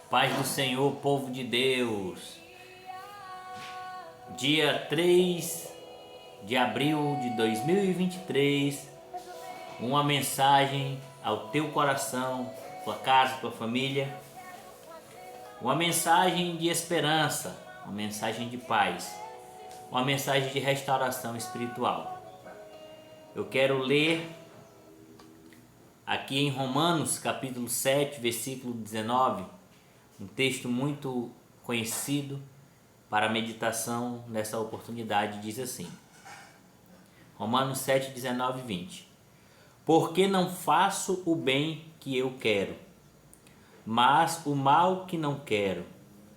Paz do Senhor, povo de Deus. Dia 3 de abril de 2023. Uma mensagem ao teu coração, tua casa, tua família. Uma mensagem de esperança, uma mensagem de paz, uma mensagem de restauração espiritual. Eu quero ler aqui em Romanos, capítulo 7, versículo 19, um texto muito conhecido para meditação nessa oportunidade. Diz assim: Romanos 7, 19 e 20: Porque não faço o bem que eu quero, mas o mal que não quero,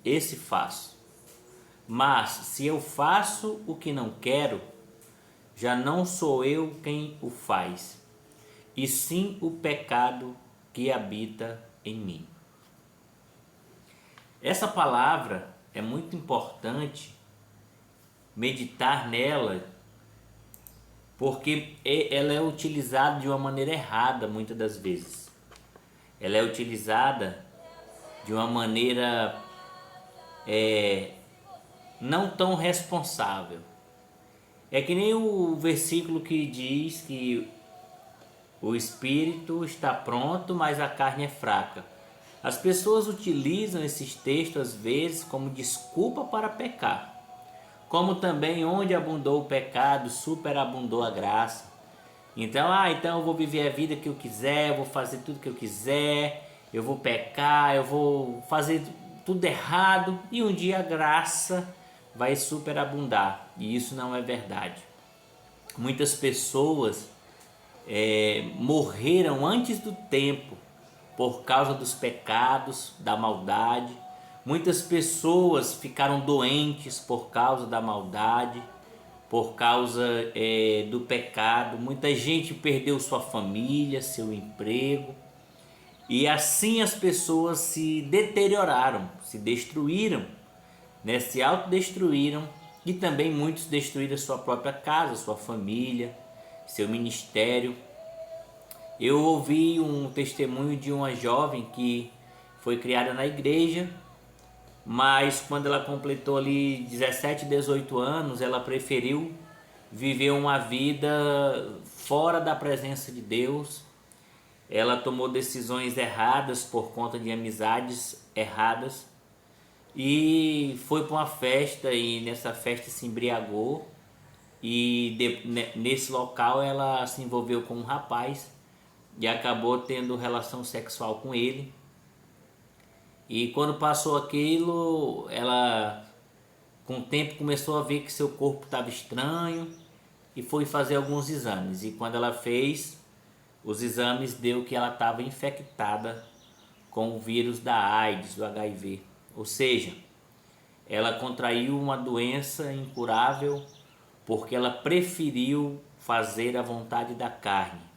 esse faço. Mas se eu faço o que não quero, já não sou eu quem o faz, e sim o pecado que habita em mim. Essa palavra é muito importante meditar nela, porque ela é utilizada de uma maneira errada muitas das vezes. Ela é utilizada de uma maneira não tão responsável. É que nem o versículo que diz que o espírito está pronto, mas a carne é fraca. As pessoas utilizam esses textos às vezes como desculpa para pecar. Como também onde abundou o pecado, superabundou a graça. Então eu vou viver a vida que eu quiser, eu vou fazer tudo que eu quiser, eu vou pecar, eu vou fazer tudo errado e um dia a graça vai superabundar. E isso não é verdade. Muitas pessoas morreram antes do tempo por causa dos pecados, da maldade. Muitas pessoas ficaram doentes por causa da maldade, por causa do pecado. Muita gente perdeu sua família, seu emprego. E assim as pessoas se deterioraram, se destruíram, né? Se autodestruíram, e também muitos destruíram sua própria casa, sua família, seu ministério. Eu ouvi um testemunho de uma jovem que foi criada na igreja, mas quando ela completou ali 17, 18 anos, ela preferiu viver uma vida fora da presença de Deus. Ela tomou decisões erradas por conta de amizades erradas e foi para uma festa, e nessa festa se embriagou, e nesse local ela se envolveu com um rapaz e acabou tendo relação sexual com ele. E quando passou aquilo, ela com o tempo começou a ver que seu corpo estava estranho e foi fazer alguns exames. E quando ela fez os exames, deu que ela estava infectada com o vírus da AIDS, do HIV. Ou seja, ela contraiu uma doença incurável porque ela preferiu fazer a vontade da carne.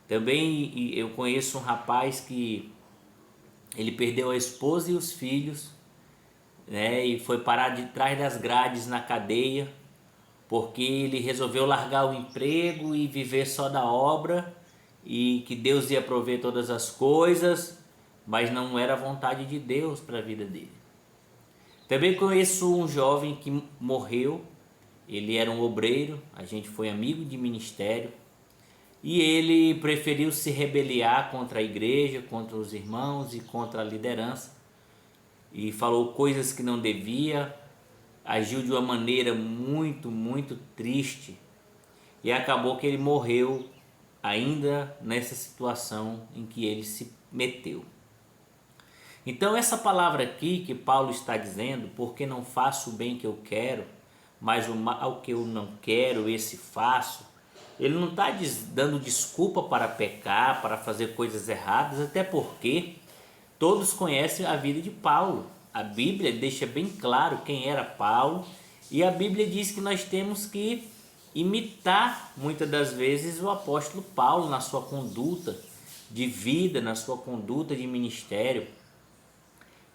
Também eu conheço um rapaz que ele perdeu a esposa e os filhos, né, e foi parar de trás das grades na cadeia, porque ele resolveu largar o emprego e viver só da obra, e que Deus ia prover todas as coisas, mas não era a vontade de Deus para a vida dele. Também conheço um jovem que morreu. Ele era um obreiro, a gente foi amigo de ministério, e ele preferiu se rebeliar contra a igreja, contra os irmãos e contra a liderança, e falou coisas que não devia, agiu de uma maneira muito, muito triste, e acabou que ele morreu ainda nessa situação em que ele se meteu. Então essa palavra aqui que Paulo está dizendo, porque não faço o bem que eu quero, mas o mal que eu não quero, esse faço, ele não está dando desculpa para pecar, para fazer coisas erradas, até porque todos conhecem a vida de Paulo. A Bíblia deixa bem claro quem era Paulo, e a Bíblia diz que nós temos que imitar muitas das vezes o apóstolo Paulo na sua conduta de vida, na sua conduta de ministério.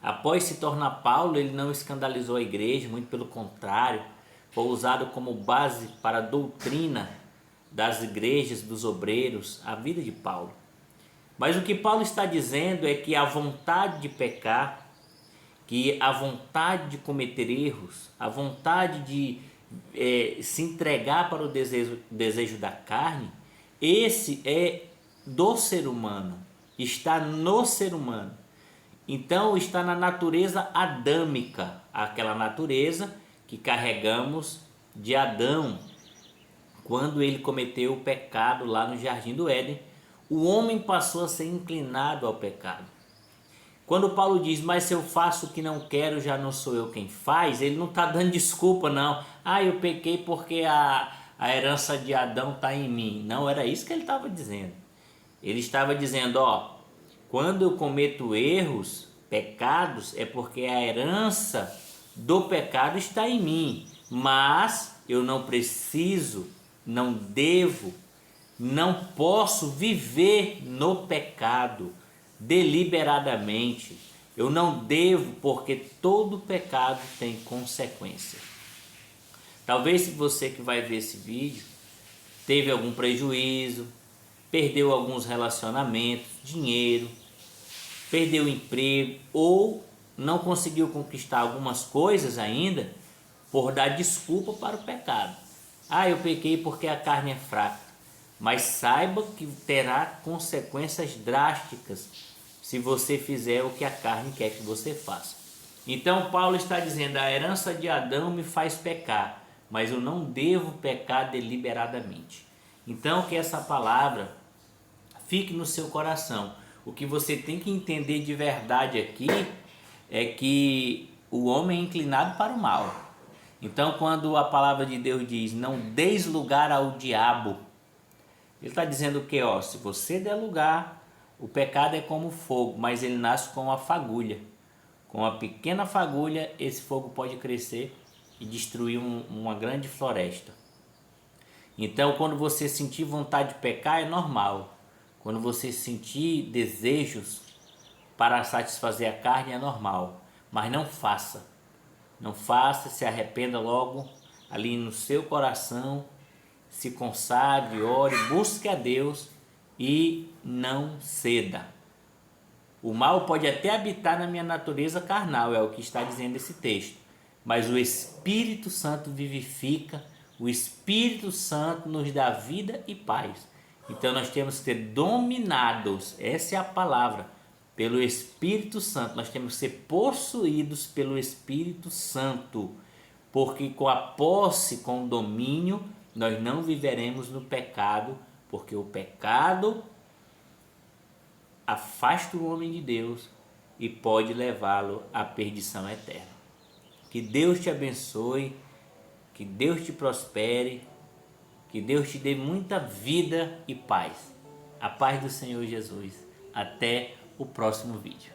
Após se tornar Paulo, ele não escandalizou a igreja, muito pelo contrário, foi usado como base para a doutrina das igrejas, dos obreiros, a vida de Paulo. Mas o que Paulo está dizendo é que a vontade de pecar, que a vontade de cometer erros, a vontade de se entregar para o desejo da carne, esse é do ser humano, está no ser humano. Então está na natureza adâmica, aquela natureza que carregamos de Adão, quando ele cometeu o pecado lá no Jardim do Éden. O homem passou a ser inclinado ao pecado. Quando Paulo diz, mas se eu faço o que não quero, já não sou eu quem faz, ele não está dando desculpa não. Eu pequei porque a herança de Adão está em mim. Não era isso que ele estava dizendo. Ele estava dizendo, quando eu cometo erros, pecados, é porque a herança do pecado está em mim. Mas eu não preciso, não devo, não posso viver no pecado deliberadamente. Eu não devo, porque todo pecado tem consequência. Talvez se você que vai ver esse vídeo teve algum prejuízo, perdeu alguns relacionamentos, dinheiro, perdeu o emprego ou não conseguiu conquistar algumas coisas ainda por dar desculpa para o pecado. Eu pequei porque a carne é fraca. Mas saiba que terá consequências drásticas se você fizer o que a carne quer que você faça. Então Paulo está dizendo, a herança de Adão me faz pecar, mas eu não devo pecar deliberadamente. Então que essa palavra fique no seu coração. O que você tem que entender de verdade aqui é que o homem é inclinado para o mal. Então quando a palavra de Deus diz, não deis lugar ao diabo, ele está dizendo que, se você der lugar, o pecado é como fogo, mas ele nasce com uma fagulha. Com uma pequena fagulha, esse fogo pode crescer e destruir uma grande floresta. Então, quando você sentir vontade de pecar, é normal. Quando você sentir desejos para satisfazer a carne, é normal. Mas não faça. Não faça, se arrependa logo ali no seu coração. Se consagre, ore, busque a Deus e não ceda. O mal pode até habitar na minha natureza carnal, é o que está dizendo esse texto. Mas o Espírito Santo vivifica, o Espírito Santo nos dá vida e paz. Então nós temos que ser dominados, essa é a palavra, pelo Espírito Santo. Nós temos que ser possuídos pelo Espírito Santo, porque com a posse, com o domínio, nós não viveremos no pecado, porque o pecado afasta o homem de Deus e pode levá-lo à perdição eterna. Que Deus te abençoe, que Deus te prospere, que Deus te dê muita vida e paz. A paz do Senhor Jesus. Até o próximo vídeo.